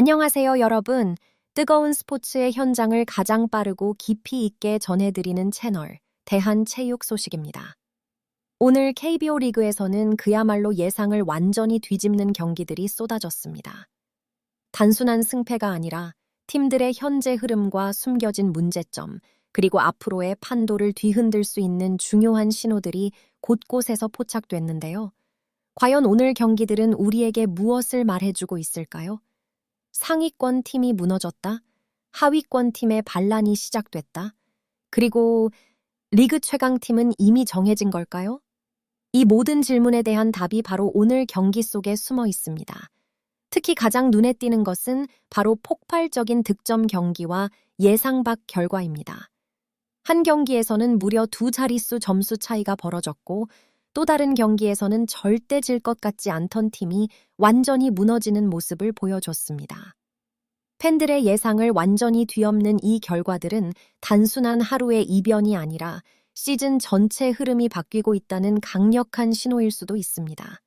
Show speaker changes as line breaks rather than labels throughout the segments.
안녕하세요, 여러분. 뜨거운 스포츠의 현장을 가장 빠르고 깊이 있게 전해드리는 채널, 대한체육 소식입니다. 오늘 KBO 리그에서는 그야말로 예상을 완전히 뒤집는 경기들이 쏟아졌습니다. 단순한 승패가 아니라 팀들의 현재 흐름과 숨겨진 문제점, 그리고 앞으로의 판도를 뒤흔들 수 있는 중요한 신호들이 곳곳에서 포착됐는데요. 과연 오늘 경기들은 우리에게 무엇을 말해주고 있을까요? 상위권 팀이 무너졌다? 하위권 팀의 반란이 시작됐다? 그리고 리그 최강팀은 이미 정해진 걸까요? 이 모든 질문에 대한 답이 바로 오늘 경기 속에 숨어 있습니다. 특히 가장 눈에 띄는 것은 바로 폭발적인 득점 경기와 예상 밖 결과입니다. 한 경기에서는 무려 두 자릿수 점수 차이가 벌어졌고, 또 다른 경기에서는 절대 질 것 같지 않던 팀이 완전히 무너지는 모습을 보여줬습니다. 팬들의 예상을 완전히 뒤엎는 이 결과들은 단순한 하루의 이변이 아니라 시즌 전체 흐름이 바뀌고 있다는 강력한 신호일 수도 있습니다.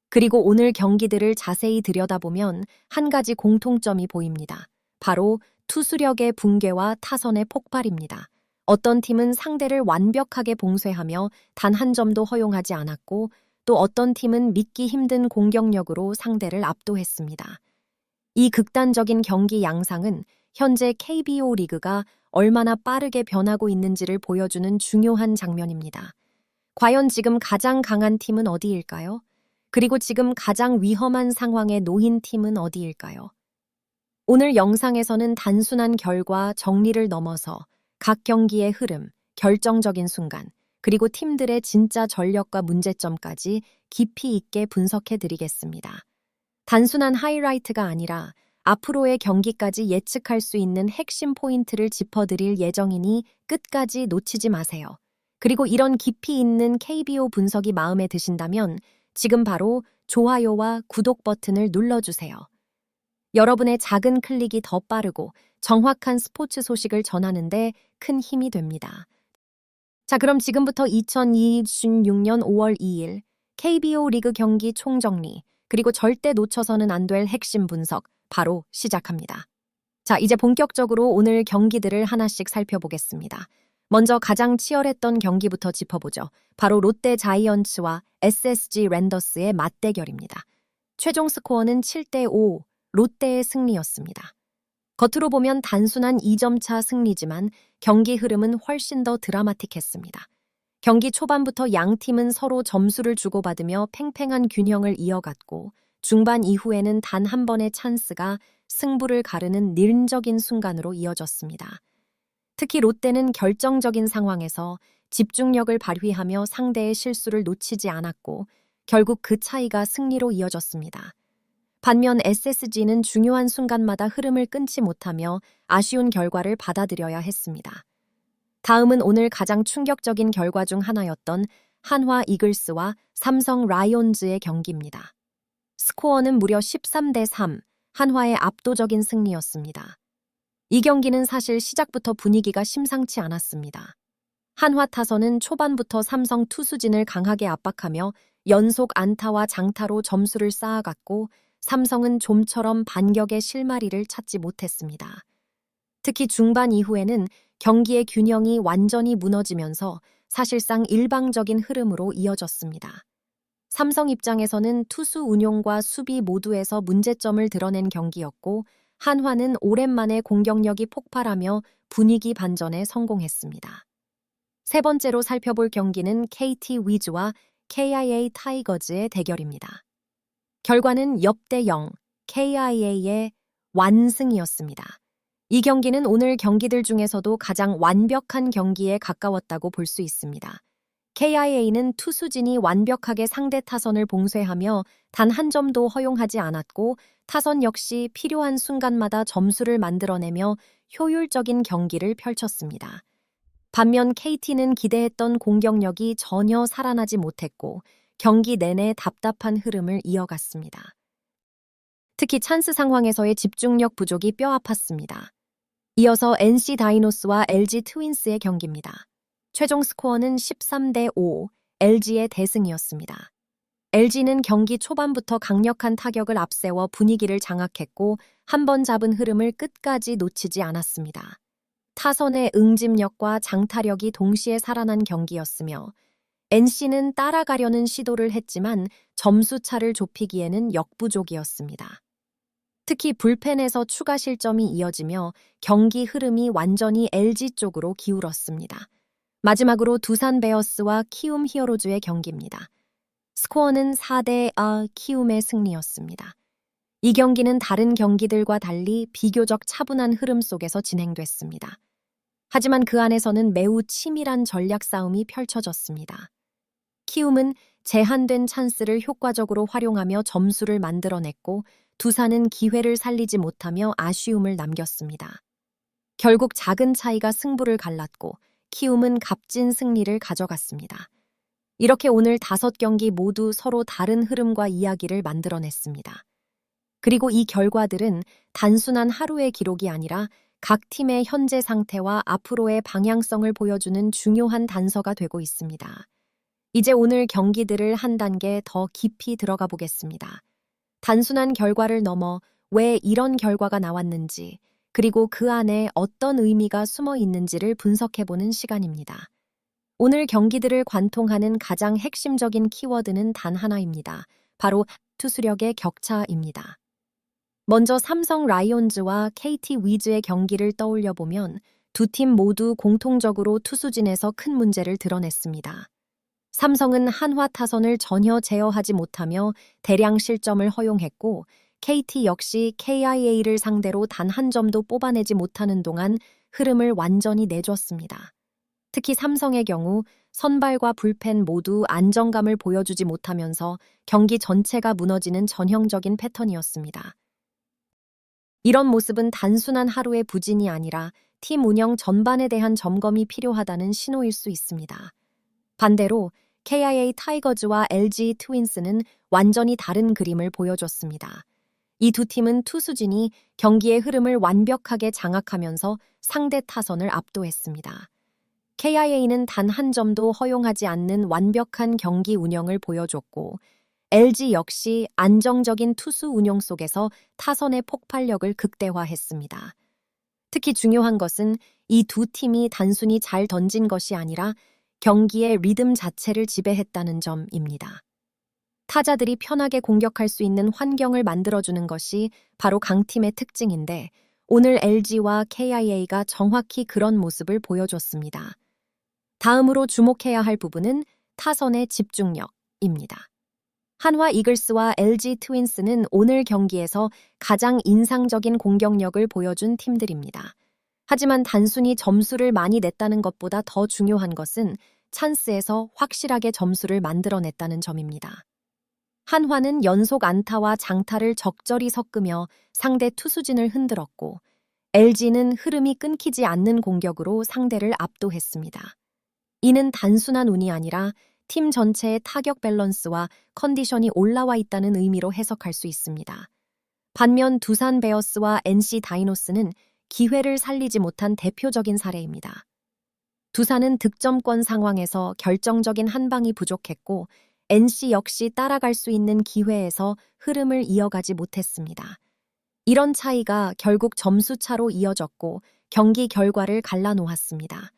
그리고 오늘 경기들을 자세히 들여다보면 한 가지 공통점이 보입니다. 바로 투수력의 붕괴와 타선의 폭발입니다. 어떤 팀은 상대를 완벽하게 봉쇄하며 단 한 점도 허용하지 않았고, 또 어떤 팀은 믿기 힘든 공격력으로 상대를 압도했습니다. 이 극단적인 경기 양상은 현재 KBO 리그가 얼마나 빠르게 변하고 있는지를 보여주는 중요한 장면입니다. 과연 지금 가장 강한 팀은 어디일까요? 그리고 지금 가장 위험한 상황에 놓인 팀은 어디일까요? 오늘 영상에서는 단순한 결과 정리를 넘어서 각 경기의 흐름, 결정적인 순간, 그리고 팀들의 진짜 전력과 문제점까지 깊이 있게 분석해 드리겠습니다. 단순한 하이라이트가 아니라 앞으로의 경기까지 예측할 수 있는 핵심 포인트를 짚어드릴 예정이니 끝까지 놓치지 마세요. 그리고 이런 깊이 있는 KBO 분석이 마음에 드신다면 지금 바로 좋아요와 구독 버튼을 눌러주세요. 여러분의 작은 클릭이 더 빠르고 정확한 스포츠 소식을 전하는데 큰 힘이 됩니다. 자, 그럼 지금부터 2026년 5월 2일 KBO 리그 경기 총정리, 그리고 절대 놓쳐서는 안 될 핵심 분석 바로 시작합니다. 자, 이제 본격적으로 오늘 경기들을 하나씩 살펴보겠습니다. 먼저 가장 치열했던 경기부터 짚어보죠. 바로 롯데 자이언츠와 SSG 랜더스의 맞대결입니다. 최종 스코어는 7대5, 롯데의 승리였습니다. 겉으로 보면 단순한 2점 차 승리지만 경기 흐름은 훨씬 더 드라마틱했습니다. 경기 초반부터 양 팀은 서로 점수를 주고받으며 팽팽한 균형을 이어갔고, 중반 이후에는 단 한 번의 찬스가 승부를 가르는 निर्적인 순간으로 이어졌습니다. 특히 롯데는 결정적인 상황에서 집중력을 발휘하며 상대의 실수를 놓치지 않았고, 결국 그 차이가 승리로 이어졌습니다. 반면 SSG는 중요한 순간마다 흐름을 끊지 못하며 아쉬운 결과를 받아들여야 했습니다. 다음은 오늘 가장 충격적인 결과 중 하나였던 한화 이글스와 삼성 라이온즈의 경기입니다. 스코어는 무려 13대3, 한화의 압도적인 승리였습니다. 이 경기는 사실 시작부터 분위기가 심상치 않았습니다. 한화 타선은 초반부터 삼성 투수진을 강하게 압박하며 연속 안타와 장타로 점수를 쌓아갔고, 삼성은 좀처럼 반격의 실마리를 찾지 못했습니다. 특히 중반 이후에는 경기의 균형이 완전히 무너지면서 사실상 일방적인 흐름으로 이어졌습니다. 삼성 입장에서는 투수 운용과 수비 모두에서 문제점을 드러낸 경기였고, 한화는 오랜만에 공격력이 폭발하며 분위기 반전에 성공했습니다. 세 번째로 살펴볼 경기는 KT 위즈와 KIA 타이거즈의 대결입니다. 결과는 역대 0, KIA의 완승이었습니다. 이 경기는 오늘 경기들 중에서도 가장 완벽한 경기에 가까웠다고 볼 수 있습니다. KIA는 투수진이 완벽하게 상대 타선을 봉쇄하며 단 한 점도 허용하지 않았고, 타선 역시 필요한 순간마다 점수를 만들어내며 효율적인 경기를 펼쳤습니다. 반면 KT는 기대했던 공격력이 전혀 살아나지 못했고, 경기 내내 답답한 흐름을 이어갔습니다. 특히 찬스 상황에서의 집중력 부족이 뼈아팠습니다. 이어서 NC 다이노스와 LG 트윈스의 경기입니다. 최종 스코어는 13대5, LG의 대승이었습니다. LG는 경기 초반부터 강력한 타격을 앞세워 분위기를 장악했고 한 번 잡은 흐름을 끝까지 놓치지 않았습니다. 타선의 응집력과 장타력이 동시에 살아난 경기였으며 NC는 따라가려는 시도를 했지만 점수 차를 좁히기에는 역부족이었습니다. 특히 불펜에서 추가 실점이 이어지며 경기 흐름이 완전히 LG 쪽으로 기울었습니다. 마지막으로 두산 베어스와 키움 히어로즈의 경기입니다. 스코어는 4대 키움의 승리였습니다. 이 경기는 다른 경기들과 달리 비교적 차분한 흐름 속에서 진행됐습니다. 하지만 그 안에서는 매우 치밀한 전략 싸움이 펼쳐졌습니다. 키움은 제한된 찬스를 효과적으로 활용하며 점수를 만들어냈고 두산은 기회를 살리지 못하며 아쉬움을 남겼습니다. 결국 작은 차이가 승부를 갈랐고 키움은 값진 승리를 가져갔습니다. 이렇게 오늘 5경기 모두 서로 다른 흐름과 이야기를 만들어냈습니다. 그리고 이 결과들은 단순한 하루의 기록이 아니라 각 팀의 현재 상태와 앞으로의 방향성을 보여주는 중요한 단서가 되고 있습니다. 이제 오늘 경기들을 한 단계 더 깊이 들어가 보겠습니다. 단순한 결과를 넘어 왜 이런 결과가 나왔는지, 그리고 그 안에 어떤 의미가 숨어 있는지를 분석해보는 시간입니다. 오늘 경기들을 관통하는 가장 핵심적인 키워드는 단 하나입니다. 바로 투수력의 격차입니다. 먼저 삼성 라이온즈와 KT 위즈의 경기를 떠올려 보면 두 팀 모두 공통적으로 투수진에서 큰 문제를 드러냈습니다. 삼성은 한화 타선을 전혀 제어하지 못하며 대량 실점을 허용했고 KT 역시 KIA를 상대로 단 한 점도 뽑아내지 못하는 동안 흐름을 완전히 내줬습니다. 특히 삼성의 경우 선발과 불펜 모두 안정감을 보여주지 못하면서 경기 전체가 무너지는 전형적인 패턴이었습니다. 이런 모습은 단순한 하루의 부진이 아니라 팀 운영 전반에 대한 점검이 필요하다는 신호일 수 있습니다. 반대로 KIA 타이거즈와 LG 트윈스는 완전히 다른 그림을 보여줬습니다. 이 두 팀은 투수진이 경기의 흐름을 완벽하게 장악하면서 상대 타선을 압도했습니다. KIA는 단 한 점도 허용하지 않는 완벽한 경기 운영을 보여줬고 LG 역시 안정적인 투수 운영 속에서 타선의 폭발력을 극대화했습니다. 특히 중요한 것은 이 두 팀이 단순히 잘 던진 것이 아니라 경기의 리듬 자체를 지배했다는 점입니다. 타자들이 편하게 공격할 수 있는 환경을 만들어주는 것이 바로 강팀의 특징인데 오늘 LG와 KIA가 정확히 그런 모습을 보여줬습니다. 다음으로 주목해야 할 부분은 타선의 집중력입니다. 한화 이글스와 LG 트윈스는 오늘 경기에서 가장 인상적인 공격력을 보여준 팀들입니다. 하지만 단순히 점수를 많이 냈다는 것보다 더 중요한 것은 찬스에서 확실하게 점수를 만들어냈다는 점입니다. 한화는 연속 안타와 장타를 적절히 섞으며 상대 투수진을 흔들었고 LG는 흐름이 끊기지 않는 공격으로 상대를 압도했습니다. 이는 단순한 운이 아니라 팀 전체의 타격 밸런스와 컨디션이 올라와 있다는 의미로 해석할 수 있습니다. 반면 두산 베어스와 NC 다이노스는 기회를 살리지 못한 대표적인 사례입니다. 두산은 득점권 상황에서 결정적인 한 방이 부족했고 NC 역시 따라갈 수 있는 기회에서 흐름을 이어가지 못했습니다. 이런 차이가 결국 점수차로 이어졌고 경기 결과를 갈라놓았습니다.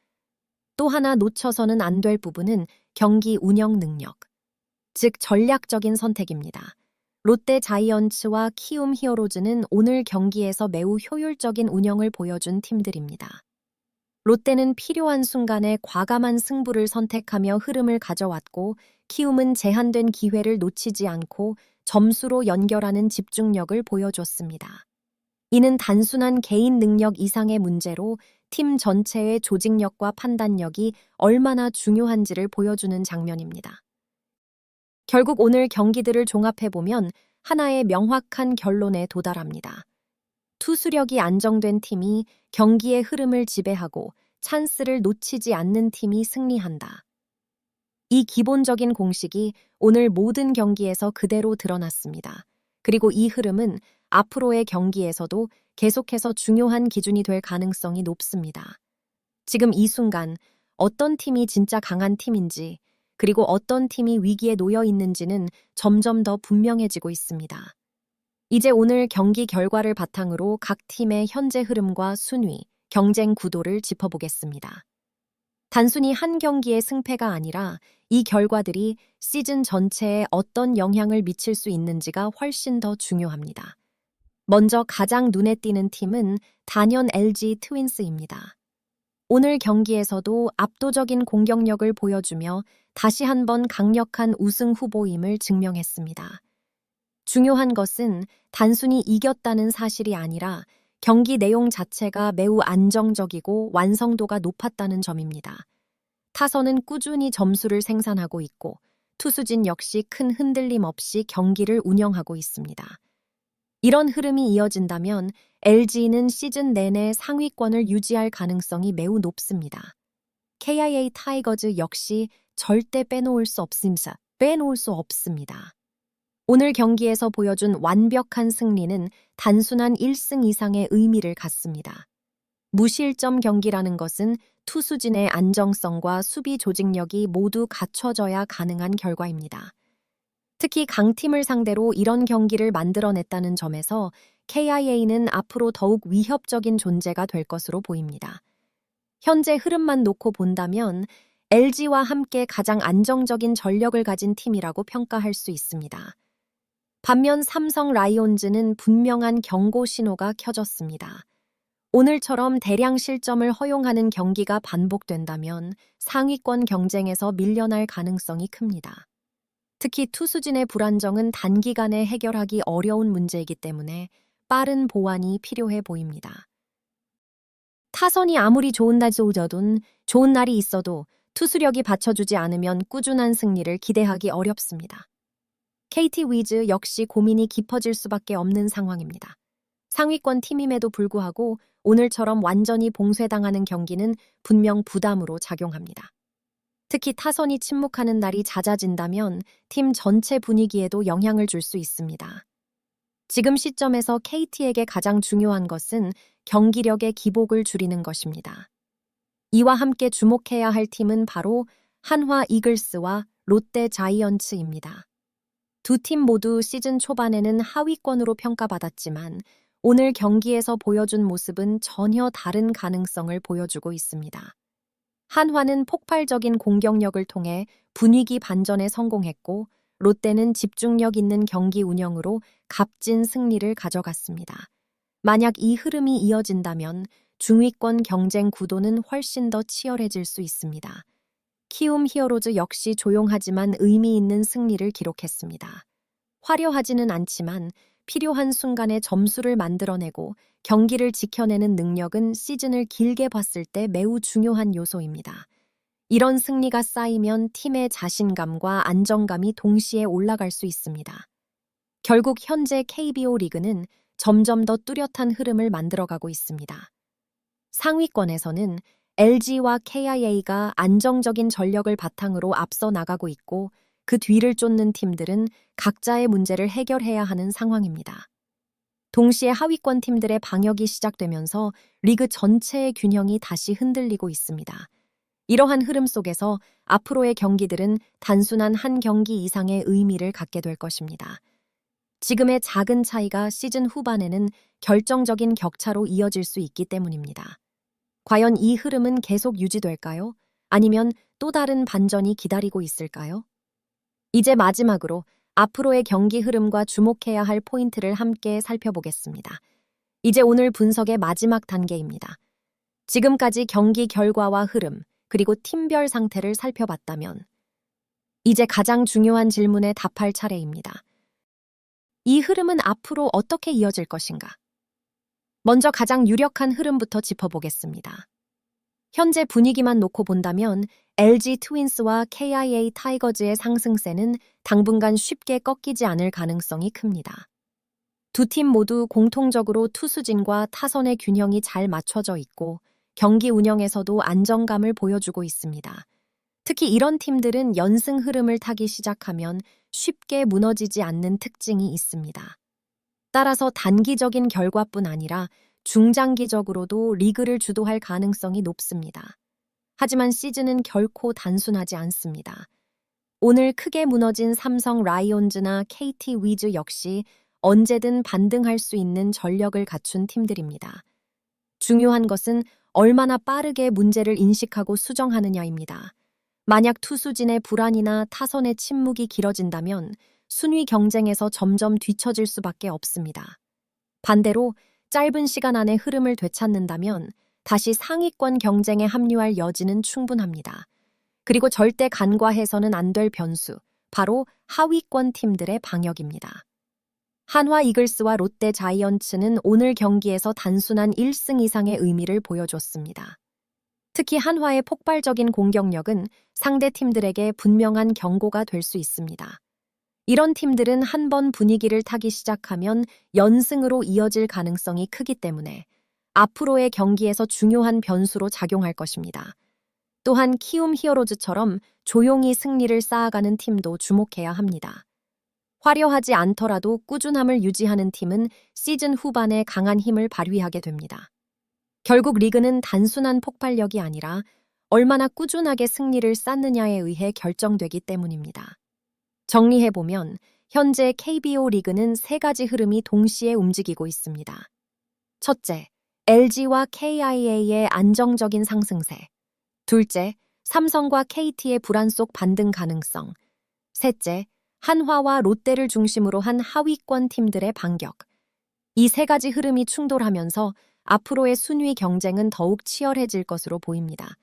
또 하나 놓쳐서는 안 될 부분은 경기 운영 능력, 즉 전략적인 선택입니다. 롯데 자이언츠와 키움 히어로즈는 오늘 경기에서 매우 효율적인 운영을 보여준 팀들입니다. 롯데는 필요한 순간에 과감한 승부를 선택하며 흐름을 가져왔고 키움은 제한된 기회를 놓치지 않고 점수로 연결하는 집중력을 보여줬습니다. 이는 단순한 개인 능력 이상의 문제로 팀 전체의 조직력과 판단력이 얼마나 중요한지를 보여주는 장면입니다. 결국 오늘 경기들을 종합해보면 하나의 명확한 결론에 도달합니다. 투수력이 안정된 팀이 경기의 흐름을 지배하고 찬스를 놓치지 않는 팀이 승리한다. 이 기본적인 공식이 오늘 모든 경기에서 그대로 드러났습니다. 그리고 이 흐름은 앞으로의 경기에서도 계속해서 중요한 기준이 될 가능성이 높습니다. 지금 이 순간 어떤 팀이 진짜 강한 팀인지, 그리고 어떤 팀이 위기에 놓여 있는지는 점점 더 분명해지고 있습니다. 이제 오늘 경기 결과를 바탕으로 각 팀의 현재 흐름과 순위, 경쟁 구도를 짚어보겠습니다. 단순히 한 경기의 승패가 아니라 이 결과들이 시즌 전체에 어떤 영향을 미칠 수 있는지가 훨씬 더 중요합니다. 먼저 가장 눈에 띄는 팀은 단연 LG 트윈스입니다. 오늘 경기에서도 압도적인 공격력을 보여주며 다시 한번 강력한 우승 후보임을 증명했습니다. 중요한 것은 단순히 이겼다는 사실이 아니라 경기 내용 자체가 매우 안정적이고 완성도가 높았다는 점입니다. 타선은 꾸준히 점수를 생산하고 있고 투수진 역시 큰 흔들림 없이 경기를 운영하고 있습니다. 이런 흐름이 이어진다면 LG는 시즌 내내 상위권을 유지할 가능성이 매우 높습니다. KIA 타이거즈 역시 절대 빼놓을 수 없습니다. 오늘 경기에서 보여준 완벽한 승리는 단순한 1승 이상의 의미를 갖습니다. 무실점 경기라는 것은 투수진의 안정성과 수비 조직력이 모두 갖춰져야 가능한 결과입니다. 특히 강팀을 상대로 이런 경기를 만들어냈다는 점에서 KIA는 앞으로 더욱 위협적인 존재가 될 것으로 보입니다. 현재 흐름만 놓고 본다면 LG와 함께 가장 안정적인 전력을 가진 팀이라고 평가할 수 있습니다. 반면 삼성 라이온즈는 분명한 경고 신호가 켜졌습니다. 오늘처럼 대량 실점을 허용하는 경기가 반복된다면 상위권 경쟁에서 밀려날 가능성이 큽니다. 특히 투수진의 불안정은 단기간에 해결하기 어려운 문제이기 때문에 빠른 보완이 필요해 보입니다. 타선이 아무리 좋은 날이 있어도 투수력이 받쳐주지 않으면 꾸준한 승리를 기대하기 어렵습니다. KT 위즈 역시 고민이 깊어질 수밖에 없는 상황입니다. 상위권 팀임에도 불구하고 오늘처럼 완전히 봉쇄당하는 경기는 분명 부담으로 작용합니다. 특히 타선이 침묵하는 날이 잦아진다면 팀 전체 분위기에도 영향을 줄 수 있습니다. 지금 시점에서 KT에게 가장 중요한 것은 경기력의 기복을 줄이는 것입니다. 이와 함께 주목해야 할 팀은 바로 한화 이글스와 롯데 자이언츠입니다. 두 팀 모두 시즌 초반에는 하위권으로 평가받았지만 오늘 경기에서 보여준 모습은 전혀 다른 가능성을 보여주고 있습니다. 한화는 폭발적인 공격력을 통해 분위기 반전에 성공했고 롯데는 집중력 있는 경기 운영으로 값진 승리를 가져갔습니다. 만약 이 흐름이 이어진다면 중위권 경쟁 구도는 훨씬 더 치열해질 수 있습니다. 키움 히어로즈 역시 조용하지만 의미 있는 승리를 기록했습니다. 화려하지는 않지만 필요한 순간에 점수를 만들어내고 경기를 지켜내는 능력은 시즌을 길게 봤을 때 매우 중요한 요소입니다. 이런 승리가 쌓이면 팀의 자신감과 안정감이 동시에 올라갈 수 있습니다. 결국 현재 KBO 리그는 점점 더 뚜렷한 흐름을 만들어가고 있습니다. 상위권에서는 LG와 KIA가 안정적인 전력을 바탕으로 앞서 나가고 있고 그 뒤를 쫓는 팀들은 각자의 문제를 해결해야 하는 상황입니다. 동시에 하위권 팀들의 방역이 시작되면서 리그 전체의 균형이 다시 흔들리고 있습니다. 이러한 흐름 속에서 앞으로의 경기들은 단순한 한 경기 이상의 의미를 갖게 될 것입니다. 지금의 작은 차이가 시즌 후반에는 결정적인 격차로 이어질 수 있기 때문입니다. 과연 이 흐름은 계속 유지될까요? 아니면 또 다른 반전이 기다리고 있을까요? 이제 마지막으로 앞으로의 경기 흐름과 주목해야 할 포인트를 함께 살펴보겠습니다. 이제 오늘 분석의 마지막 단계입니다. 지금까지 경기 결과와 흐름, 그리고 팀별 상태를 살펴봤다면 이제 가장 중요한 질문에 답할 차례입니다. 이 흐름은 앞으로 어떻게 이어질 것인가? 먼저 가장 유력한 흐름부터 짚어보겠습니다. 현재 분위기만 놓고 본다면 LG 트윈스와 KIA 타이거즈의 상승세는 당분간 쉽게 꺾이지 않을 가능성이 큽니다. 두 팀 모두 공통적으로 투수진과 타선의 균형이 잘 맞춰져 있고 경기 운영에서도 안정감을 보여주고 있습니다. 특히 이런 팀들은 연승 흐름을 타기 시작하면 쉽게 무너지지 않는 특징이 있습니다. 따라서 단기적인 결과뿐 아니라 중장기적으로도 리그를 주도할 가능성이 높습니다. 하지만 시즌은 결코 단순하지 않습니다. 오늘 크게 무너진 삼성 라이온즈나 KT 위즈 역시 언제든 반등할 수 있는 전력을 갖춘 팀들입니다. 중요한 것은 얼마나 빠르게 문제를 인식하고 수정하느냐입니다. 만약 투수진의 불안이나 타선의 침묵이 길어진다면 순위 경쟁에서 점점 뒤처질 수밖에 없습니다. 반대로 짧은 시간 안에 흐름을 되찾는다면 다시 상위권 경쟁에 합류할 여지는 충분합니다. 그리고 절대 간과해서는 안 될 변수, 바로 하위권 팀들의 방역입니다. 한화 이글스와 롯데 자이언츠는 오늘 경기에서 단순한 1승 이상의 의미를 보여줬습니다. 특히 한화의 폭발적인 공격력은 상대 팀들에게 분명한 경고가 될 수 있습니다. 이런 팀들은 한 번 분위기를 타기 시작하면 연승으로 이어질 가능성이 크기 때문에 앞으로의 경기에서 중요한 변수로 작용할 것입니다. 또한 키움 히어로즈처럼 조용히 승리를 쌓아가는 팀도 주목해야 합니다. 화려하지 않더라도 꾸준함을 유지하는 팀은 시즌 후반에 강한 힘을 발휘하게 됩니다. 결국 리그는 단순한 폭발력이 아니라 얼마나 꾸준하게 승리를 쌓느냐에 의해 결정되기 때문입니다. 정리해보면 현재 KBO 리그는 세 가지 흐름이 동시에 움직이고 있습니다. 첫째, LG와 KIA의 안정적인 상승세. 둘째, 삼성과 KT의 불안 속 반등 가능성. 셋째, 한화와 롯데를 중심으로 한 하위권 팀들의 반격. 이 세 가지 흐름이 충돌하면서 앞으로의 순위 경쟁은 더욱 치열해질 것으로 보입니다.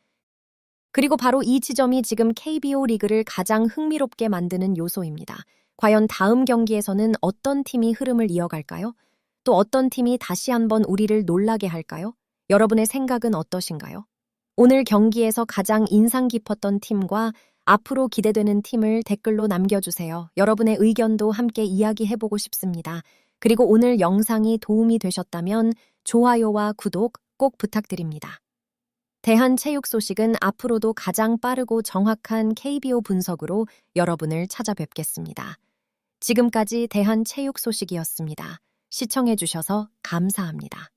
그리고 바로 이 지점이 지금 KBO 리그를 가장 흥미롭게 만드는 요소입니다. 과연 다음 경기에서는 어떤 팀이 흐름을 이어갈까요? 또 어떤 팀이 다시 한번 우리를 놀라게 할까요? 여러분의 생각은 어떠신가요? 오늘 경기에서 가장 인상 깊었던 팀과 앞으로 기대되는 팀을 댓글로 남겨주세요. 여러분의 의견도 함께 이야기해보고 싶습니다. 그리고 오늘 영상이 도움이 되셨다면 좋아요와 구독 꼭 부탁드립니다. 대한체육 소식은 앞으로도 가장 빠르고 정확한 KBO 분석으로 여러분을 찾아뵙겠습니다. 지금까지 대한체육 소식이었습니다. 시청해주셔서 감사합니다.